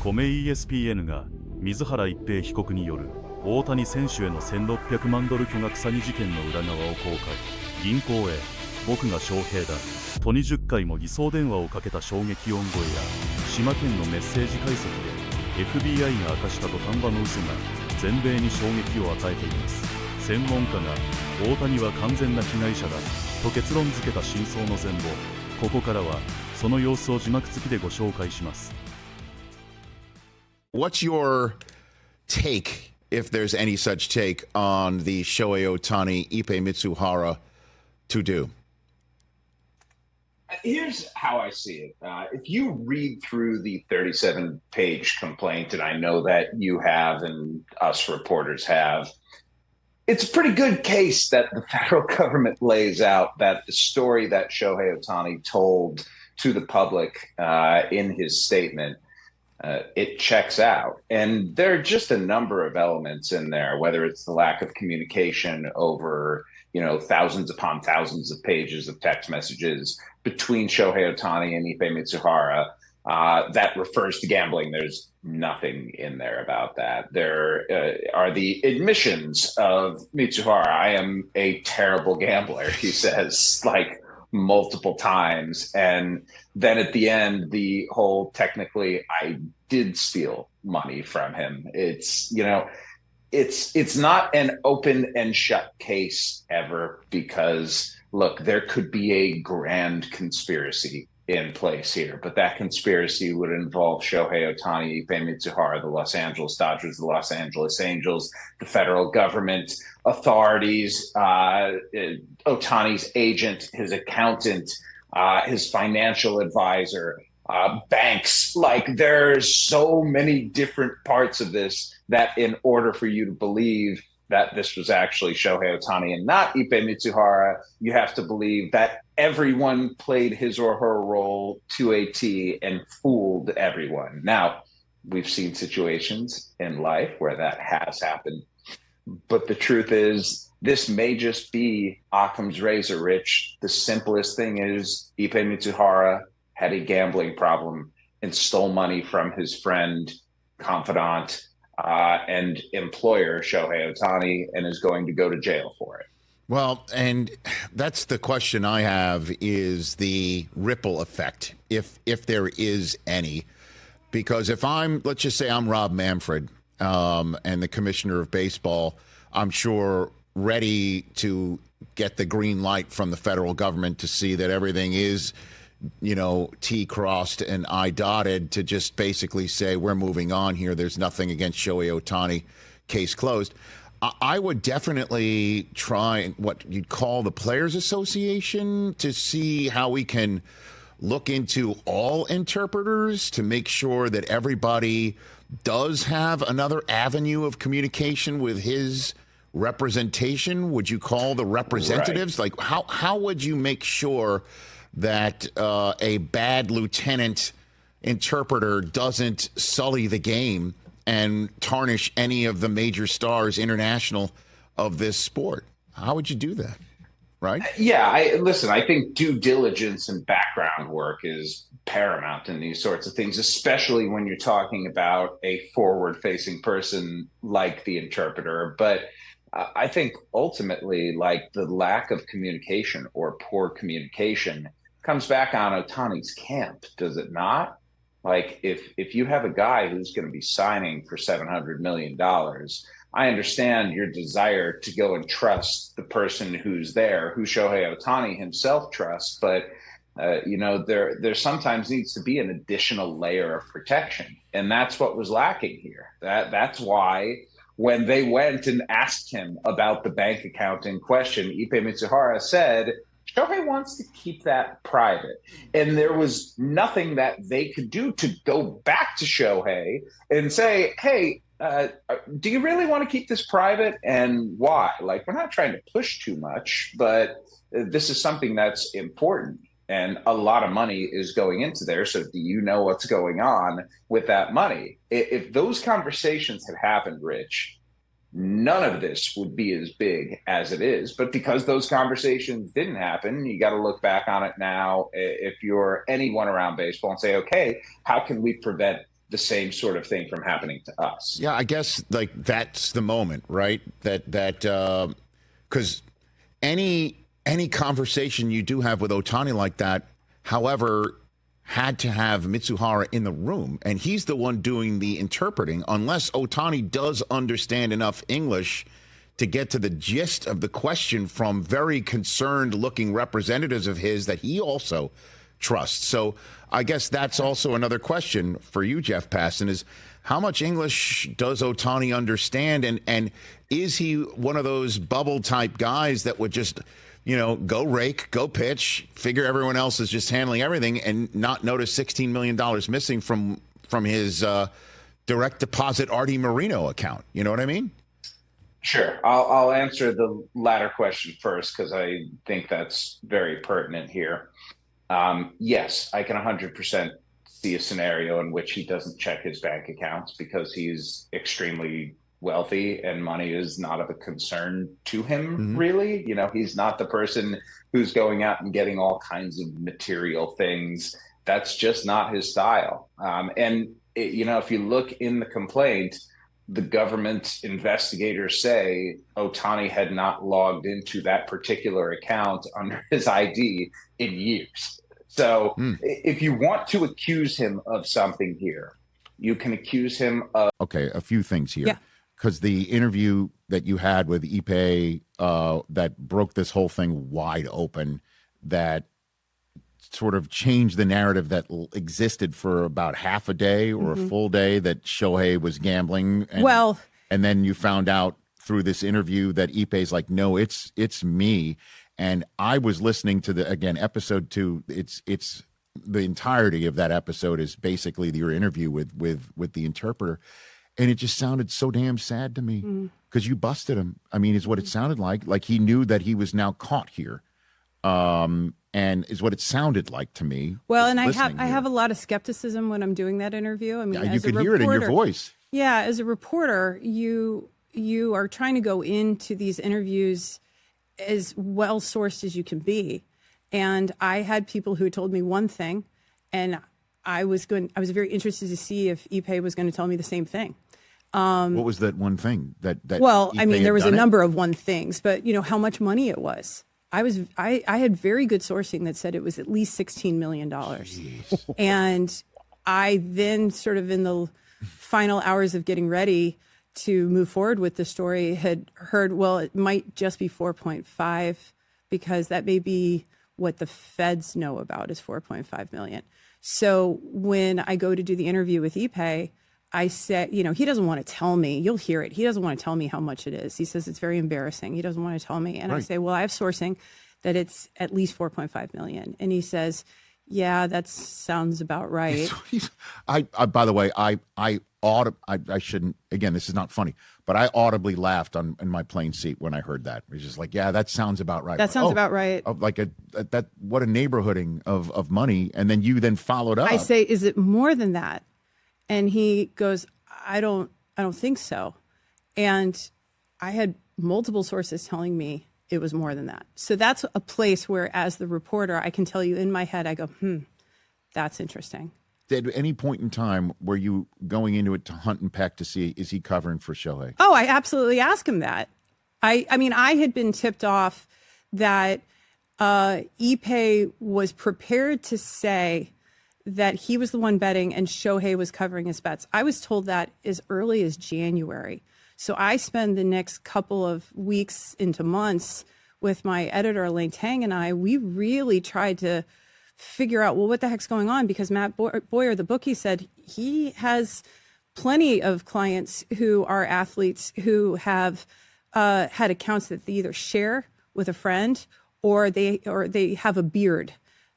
米 ESPN が水原一平被告による大谷選手への1600万ドル巨額詐欺事件の裏側を公開。銀行へ僕が翔平だと20回も偽装電話をかけた衝撃音声や島県のメッセージ解析で FBI が明かした土壇場の嘘が全米に衝撃を与えています。専門家が大谷は完全な被害者だと結論付けた真相の全貌。ここからはその様子を字幕付きでご紹介します。 What's your take, if there's any such take, on the Shohei Ohtani Ippei Mitsuhara to do? Here's how I see it. If you read through the 37-page complaint, and I know that you have and us reporters have, it's a pretty good case that the federal government lays out that the story that Shohei Ohtani told to the public in his statement, it checks out. And there are just a number of elements in there, whether it's the lack of communication over, thousands upon thousands of pages of text messages between Shohei Ohtani and Ippei Mitsuhara, that refers to gambling. There's nothing in there about that. There are the admissions of Mitsuhara. I am a terrible gambler, he says, multiple times. And then at the end, the whole technically I did steal money from him. It's not an open and shut case ever, because look, there could be a grand conspiracy in place here, but that conspiracy would involve Shohei Ohtani, Ippei Mitsuhara, the Los Angeles Dodgers, the Los Angeles Angels, the federal government, authorities, Ohtani's agent, his accountant, his financial advisor, banks. There's so many different parts of this that in order for you to believe that this was actually Shohei Ohtani and not Ippei Mitsuhara, you have to believe that everyone played his or her role to a T and fooled everyone. Now, we've seen situations in life where that has happened, but the truth is this may just be Occam's razor, Rich. The simplest thing is Ippei Mitsuhara had a gambling problem and stole money from his friend, confidant, and employer, Shohei Ohtani, and is going to go to jail for it. Well, and that's the question I have, is the ripple effect, if there is any. Because if let's just say I'm Rob Manfred, and the commissioner of baseball, I'm sure ready to get the green light from the federal government to see that everything is, T crossed and I dotted, to just basically say we're moving on here. There's nothing against Shohei Ohtani, case closed. I would definitely try what you'd call the Players Association to see how we can look into all interpreters to make sure that everybody does have another avenue of communication with his representation. Would you call the representatives? Right. How would you make sure that a bad lieutenant interpreter doesn't sully the game and tarnish any of the major stars international of this sport? How would you do that? Right? Yeah, I think due diligence and background work is paramount in these sorts of things, especially when you're talking about a forward-facing person like the interpreter. But I think ultimately, the lack of communication or poor communication comes back on Ohtani's camp, does it not? If you have a guy who's going to be signing for $700 million, I understand your desire to go and trust the person who's there, who Shohei Ohtani himself trusts, but there sometimes needs to be an additional layer of protection, and that's what was lacking here. That's why when they went and asked him about the bank account in question, Ippei Mitsuhara said, Shohei wants to keep that private. And there was nothing that they could do to go back to Shohei and say, hey, do you really want to keep this private, and why? We're not trying to push too much, but this is something that's important. And a lot of money is going into there. So do you know what's going on with that money? If those conversations had happened, Rich, none of this would be as big as it is. But because those conversations didn't happen, you got to look back on it now if you're anyone around baseball and say, okay, how can we prevent the same sort of thing from happening to us. Yeah, I guess like that's the moment, right? That because any conversation you do have with Ohtani like that, however, had to have Mitsuhara in the room, and he's the one doing the interpreting, unless Ohtani does understand enough English to get to the gist of the question from very concerned looking representatives of his that he also trusts. So I guess that's also another question for you, Jeff Passan, is how much English does Ohtani understand? And is he one of those bubble type guys that would just, you know, go rake, go pitch, figure everyone else is just handling everything and not notice $16 million missing from his direct deposit Artie Moreno account? You know what I mean? Sure. I'll answer the latter question first because I think that's very pertinent here. Yes, I can 100% see a scenario in which he doesn't check his bank accounts because he's extremely wealthy and money is not of a concern to him, really. You know, he's not the person who's going out and getting all kinds of material things. That's just not his style. You know, if you look in the complaint, the government investigators say Ohtani had not logged into that particular account under his ID in years. So if you want to accuse him of something here, you can accuse him of... Okay, a few things here. Yeah. Because the interview that you had with Ipe that broke this whole thing wide open, that sort of changed the narrative that existed for about half a day or a full day that Shohei was gambling. And then you found out through this interview that Ipe's like, no, it's me. And I was listening to episode 2. It's the entirety of that episode is basically your interview with the interpreter. And it just sounded so damn sad to me because you busted him. I mean, is what it sounded like. Like he knew that he was now caught here. And is what it sounded like to me. Well, and I have a lot of skepticism when I'm doing that interview. I mean, you could hear it in your voice. Yeah, as a reporter, you are trying to go into these interviews as well sourced as you can be. And I had people who told me one thing, and I was very interested to see if Ipe was going to tell me the same thing. What was that one thing that well, I mean, there was a number of of one things, but you know how much money it was. I had very good sourcing that said it was at least $16 million. And I then sort of in the final hours of getting ready to move forward with the story had heard, well, it might just be 4.5 because that may be what the feds know about is 4.5 million. So when I go to do the interview with Ipe, I said, you know, he doesn't want to tell me. You'll hear it. He doesn't want to tell me how much it is. He says it's very embarrassing. He doesn't want to tell me. And I say, well, I have sourcing that it's at least 4.5 million. And he says, yeah, that sounds about right. By the way, I shouldn't, again, this is not funny, but I audibly laughed in my plane seat when I heard that. It was just like, yeah, that sounds about right. That sounds about right. Like what a neighborhooding of money. And then you then followed up. I say, is it more than that? And he goes, I don't think so. And I had multiple sources telling me it was more than that. So that's a place where, as the reporter, I can tell you in my head, I go, that's interesting. At any point in time, were you going into it to hunt and peck to see, is he covering for Shohei? Oh, I absolutely asked him that. I mean, I had been tipped off that Ipe was prepared to say that he was the one betting and Shohei was covering his bets. I was told that as early as January. So I spend the next couple of weeks into months with my editor, Elaine Tang, and we really tried to figure out, well, what the heck's going on? Because Matt Boyer, the bookie, said he has plenty of clients who are athletes who have had accounts that they either share with a friend or they have a beard.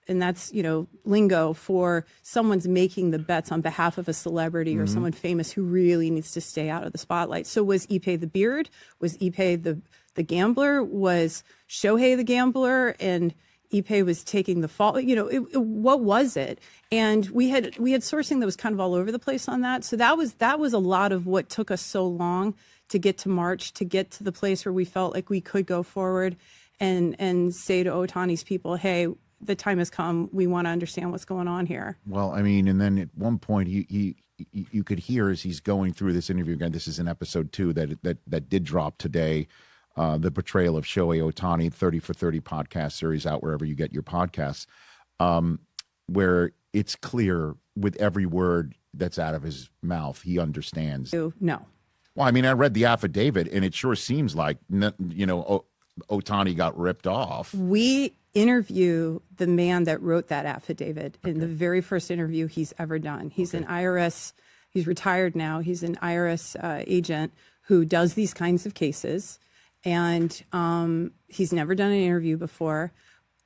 And that's, you know, lingo for someone's making the bets on behalf of a celebrity or someone famous who really needs to stay out of the spotlight. So was Ipe the beard? Was Ipe the gambler? Was Shohei the gambler? And Ipe was taking the fault? You know, what was it? And we had sourcing that was kind of all over the place on that. So that was a lot of what took us so long to get to March, to get to the place where we felt like we could go forward and say to Ohtani's people, hey, the time has come. We want to understand what's going on here. Well, I mean, and then at one point he you could hear as he's going through this interview again. This is in episode 2 that did drop today. The Betrayal of Shohei Ohtani, 30 for 30 podcast series out wherever you get your podcasts, where it's clear with every word that's out of his mouth, he understands. No. Well, I mean, I read the affidavit, and it sure seems like, Ohtani got ripped off. We interview the man that wrote that affidavit in the very first interview he's ever done. He's an IRS, he's retired now. He's an IRS agent who does these kinds of cases. And he's never done an interview before.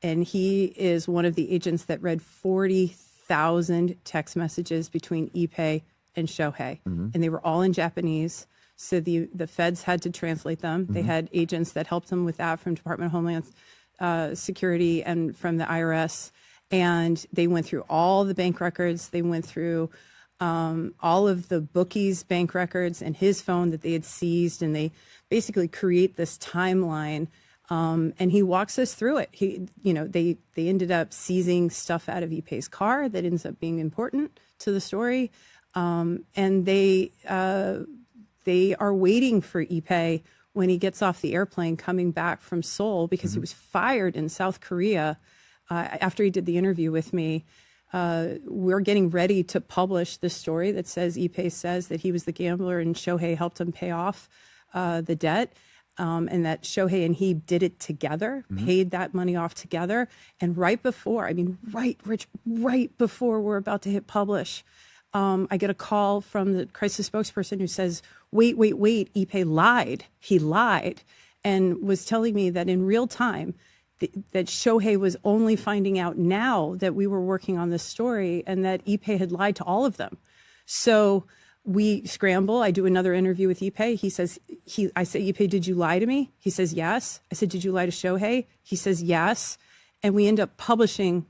And he is one of the agents that read 40,000 text messages between Ippei and Shohei. And they were all in Japanese. So the feds had to translate them. They had agents that helped them with that from Department of Homeland Security and from the IRS. And they went through all the bank records. They went through all of the bookie's bank records and his phone that they had seized. And they basically create this timeline. And he walks us through it. They ended up seizing stuff out of Ippei's car that ends up being important to the story. And they are waiting for Ippei when he gets off the airplane coming back from Seoul, because he was fired in South Korea after he did the interview with me. We're getting ready to publish this story that says Ippei says that he was the gambler and Shohei helped him pay off the debt, and that Shohei and he did it together, paid that money off together. And right before we're about to hit publish, I get a call from the crisis spokesperson who says, wait, Ippei lied. He lied, and was telling me that in real time that Shohei was only finding out now that we were working on this story, and that Ippei had lied to all of them. So we scramble. I do another interview with Ippei. He says, I say, Ippei, did you lie to me? He says, yes. I said, did you lie to Shohei? He says, yes. And we end up publishing.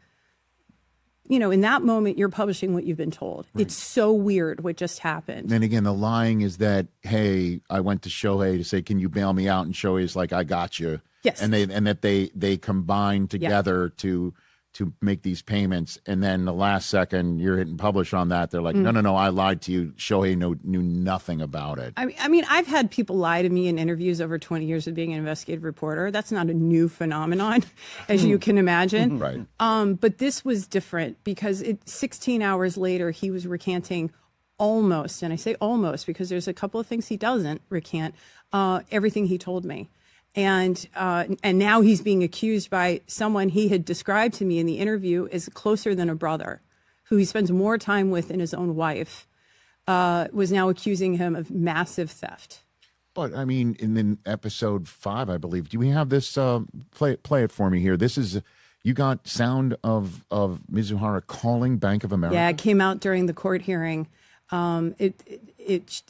In that moment, you're publishing what you've been told. Right. It's so weird what just happened. And again, the lying is that, hey, I went to Shohei to say, can you bail me out? And Shohei's like, I got you. Yes. And that they combined together to make these payments. And then the last second you're hitting publish on that. They're like, no, I lied to you. Shohei knew nothing about it. I mean, I've had people lie to me in interviews over 20 years of being an investigative reporter. That's not a new phenomenon, as you can imagine. Right. But this was different because 16 hours later, he was recanting almost, and I say almost because there's a couple of things he doesn't recant, everything he told me. And now he's being accused by someone he had described to me in the interview as closer than a brother, who he spends more time with than his own wife, was now accusing him of massive theft. But I mean, in episode 5, I believe, do we have this? Play it for me here. This is, you got sound of Mizuhara calling Bank of America. Yeah, it came out during the court hearing. It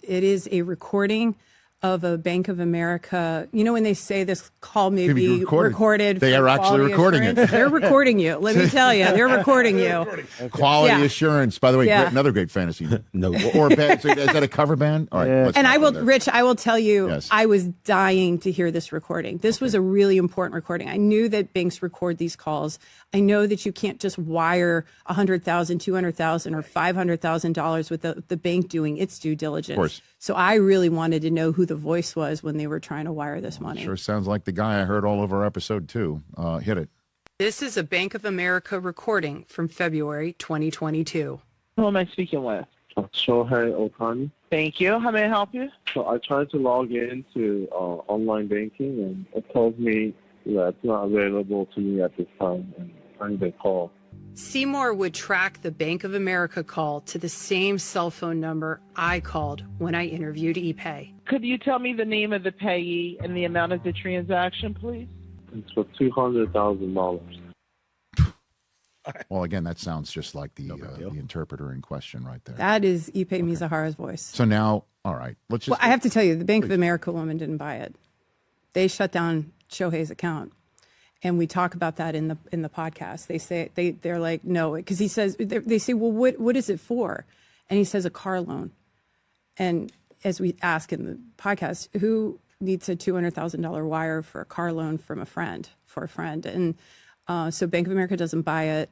is a recording of a Bank of America. When they say this call may be recorded. They are actually recording it. They're recording you. Let me tell you, they're recording you. Quality assurance. By the way, another great fantasy. No. Or band. So is that a cover band? All right. And Rich, I will tell you, I was dying to hear this recording. This was a really important recording. I knew that banks record these calls. I know that you can't just wire $100,000, $200,000, or $500,000 with the bank doing its due diligence. Of course. So I really wanted to know who the voice was when they were trying to wire this money. Sure sounds like the guy I heard all over episode 2. Hit it. This is a Bank of America recording from February 2022. Who am I speaking with? Shohei Ohtani. Thank you. How may I help you? So I tried to log into online banking, and it tells me that it's not available to me at this time, and I need a call. Seymour would track the Bank of America call to the same cell phone number I called when I interviewed Ippei. Could you tell me the name of the payee and the amount of the transaction, please? It's for $200,000. Well, again, that sounds just like the interpreter in question right there. That is Ippei Mizuhara's voice. So now, all right, let's just... Well, I have to tell you, the Bank of America woman didn't buy it. They shut down Shohei's account. And we talk about that in the podcast. They say they're like, no, because he says, they say, well, what is it for? And he says a car loan. And as we ask in the podcast, who needs a $200,000 wire for a car loan from a friend, for a friend? And so Bank of America doesn't buy it.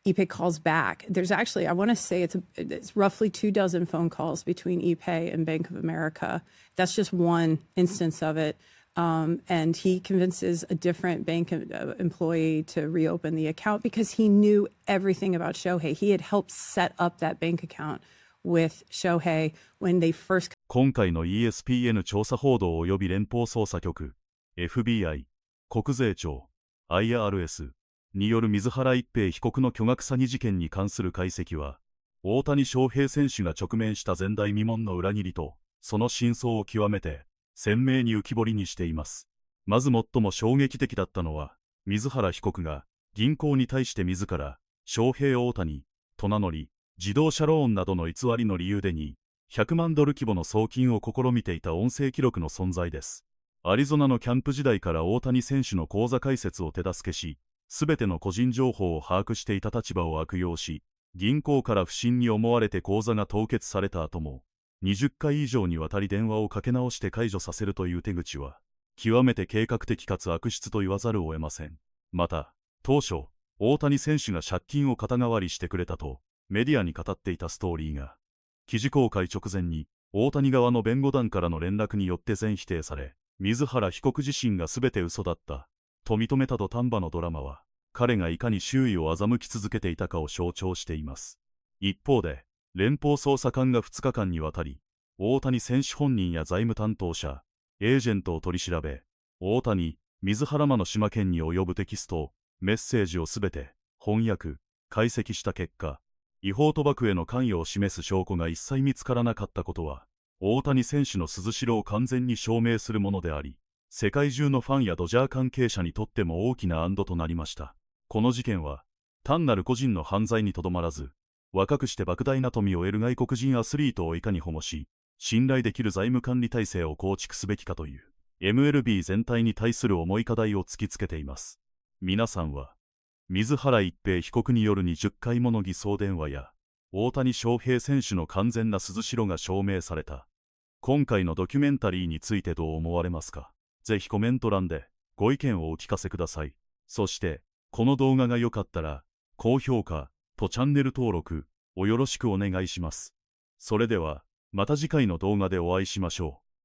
Ipe calls back. There's actually, I want to say it's roughly 24 phone calls between Ipe and Bank of America. That's just one instance of it. And he convinces a different bank employee to reopen the account because he knew everything about Shohei. He had helped set up that bank account with Shohei when they first. 今回の ESPN 調査報道及び連邦捜査局 FBI 国税庁 IRS による水原一平被告の巨額詐欺事件に関する解析は、大谷翔平選手が直面した前代未聞の裏切りとその真相を極めて鮮明に浮き彫りにしています。まず最も衝撃的だったのは、水原被告が銀行に対して自ら翔平大谷と名乗り、自動車ローンなどの偽りの理由で100万ドル規模の送金を試みていた音声記録の存在です。アリゾナのキャンプ時代から大谷選手の口座開設を手助けし、すべての個人情報を把握していた立場を悪用し、銀行から不審に思われて口座が凍結された後も、20回以上にわたり電話をかけ直して解除させるという手口は、極めて計画的かつ悪質と言わざるを得ません。また、当初、大谷選手が借金を肩代わりしてくれたと、メディアに語っていたストーリーが、記事公開直前に、大谷側の弁護団からの連絡によって全否定され、水原被告自身が全て嘘だった、と認めた土壇場のドラマは、彼がいかに周囲を欺き続けていたかを象徴しています。一方で、連邦捜査官が2日間にわたり、大谷選手本人や財務担当者、エージェントを取り調べ、大谷、水原間の島県に及ぶテキスト、メッセージをすべて翻訳、解析した結果、違法賭博への関与を示す証拠が一切見つからなかったことは、大谷選手の鈴代を完全に証明するものであり、世界中のファンやドジャー関係者にとっても大きな安堵となりました。この事件は、単なる個人の犯罪にとどまらず、若くして莫大な富を得る外国人アスリートをいかに保護し、信頼できる財務管理体制を構築すべきかという、MLB 全体に対する重い課題を突きつけています。皆さんは、水原一平被告による20回もの偽装電話や、大谷翔平選手の完全な鈴代が証明された、今回のドキュメンタリーについてどう思われますか？ぜひコメント欄でご意見をお聞かせください。そして、この動画が良かったら、高評価とチャンネル登録をよろしくお願いします。それでは、また次回の動画でお会いしましょう。